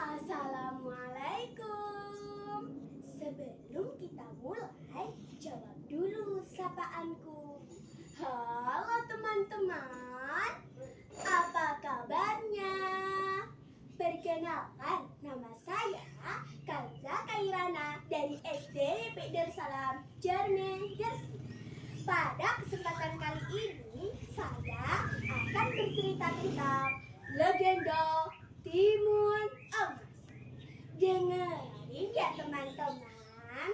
Assalamualaikum. Sebelum kita mulai, jawab dulu sapaanku. Halo teman-teman, apa kabarnya? Perkenalkan, nama saya Kanza Kairana dari SD YP Darussalam, Jerman, Jersey. Pada kesempatan kali ini, saya akan bercerita tentang legenda Timun Emas. Dengerin ya teman-teman.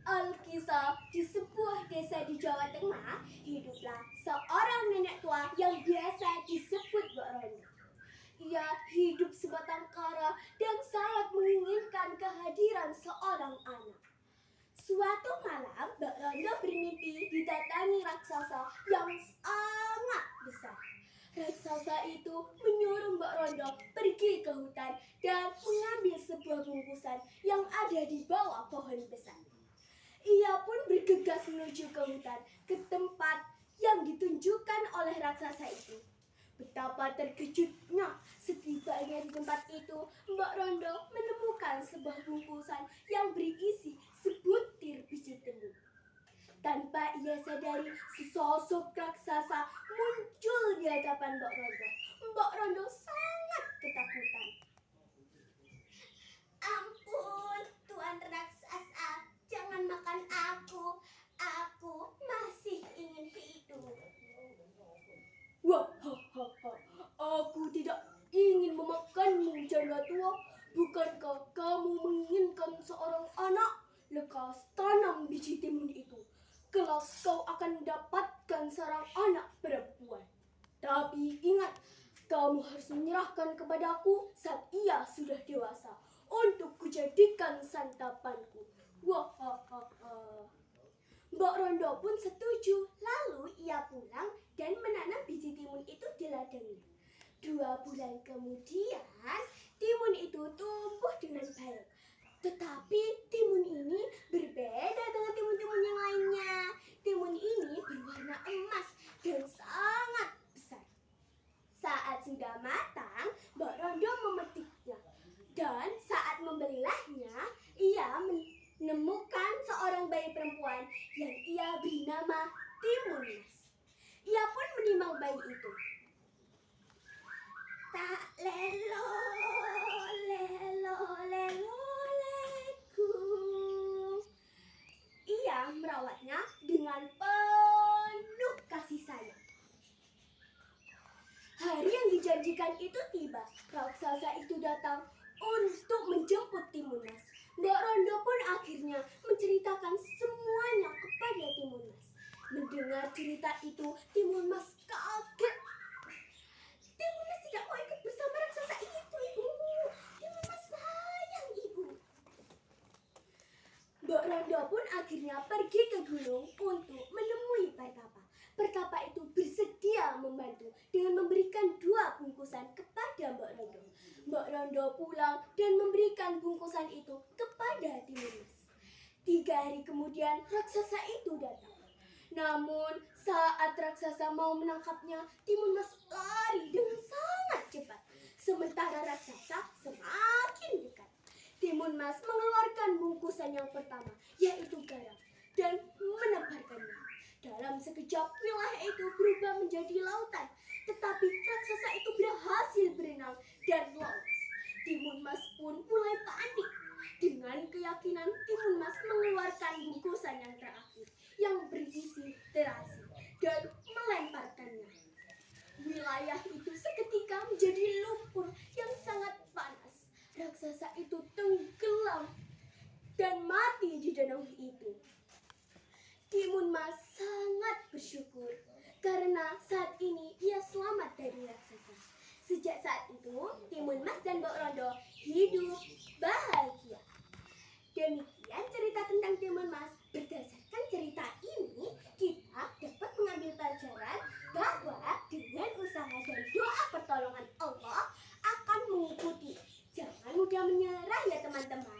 Alkisah, di sebuah desa di Jawa Tengah, hiduplah seorang nenek tua yang biasa disebut Mbok Rondo. Ia hidup sebatang kara dan sangat menginginkan kehadiran seorang anak. Suatu malam, Mbok Rondo bermimpi didatangi raksasa yang sangat besar. Raksasa itu menyuruh Mbok Rondo pergi ke hutan dan mengambil sebuah bungkusan yang ada di bawah pohon besar. Ia pun bergegas menuju ke hutan, ke tempat yang ditunjukkan oleh raksasa itu. Betapa terkejutnya setibanya di tempat itu, Mbok Rondo menemukan sebuah bungkusan yang berisi sebutir biji timun. Tanpa ia sadari, sesosok raksasa muncul di hadapan Mbok Rondo. Mbok Rondo sangat ketakutan. Ampun, Tuan Raksasa, jangan makan aku. Aku masih ingin hidup. Wah, aku tidak ingin memakanmu, janda tua. Bukankah kamu menginginkan seorang anak? Lekas tanam biji timun itu. Kelak kau akan mendapatkan seorang anak perempuan. Tapi ingat, kamu harus menyerahkan kepadaku saat ia sudah dewasa untuk kujadikan santapanku. Wah. Mbok Rondo pun setuju. Lalu ia pulang dan menanam biji timun itu di ladangnya. 2 bulan kemudian, timun itu tumbuh dengan baik. Tetapi timun ini berbeda dengan timun-timun yang lainnya. Timun ini berwarna emas dan sangat besar. Saat sudah matang, Mbok Rondo memetiknya. Dan saat membelahnya, ia menemukan seorang bayi perempuan yang ia beri nama Timun Mas. Ia pun menimang bayi itu. Tak lelo, leku. Ia merawatnya dengan penuh kasih sayang. Hari yang dijanjikan itu tiba. Raksasa itu datang untuk menjemput Timun Mas. Mbok Rondo pun akhirnya menceritakan semuanya kepada Timun Mas. Mendengar cerita itu, Timun Mas kaget. Timun Mas tidak mau ikut bersama raksasa itu, Ibu. Timun Mas sayang Ibu. Mbok Rondo pun akhirnya pergi ke gunung untuk menemui Pertapa. Pertapa itu bersedia membantu dengan memberikan 2 bungkusan kepada Mbok Rondo. Mbok Rondo pulang dan memberikan bungkusan itu kepada Timun Mas. 3 hari kemudian raksasa itu datang. Namun saat raksasa mau menangkapnya, Timun Mas lari dengan sangat cepat. Sementara raksasa semakin dekat. Timun Mas mengeluarkan bungkusan yang pertama, yaitu garam, dan menebarkannya. Dalam sekejap, wilayah itu berubah menjadi lautan. Tetapi raksasa itu berhasil berenang dan lolos. Timun Mas pun mulai panik. Dengan keyakinan, Timun Mas mengeluarkan bungkusan yang terakhir, yang berisi terasi, dan melemparkannya. Wilayah itu seketika menjadi lumpur yang sangat panas. Raksasa itu tenggelam dan mati di danau itu. Timun Mas sangat bersyukur karena saat ini ia selamat dari raksasa. Sejak saat itu, Timun Mas dan Mbok Rondo hidup bahagia. Demikian cerita tentang Timun Mas. Berdasarkan cerita ini, kita dapat mengambil pelajaran bahwa dengan usaha dan doa pertolongan Allah akan mengikuti. Jangan mudah menyerah ya teman-teman.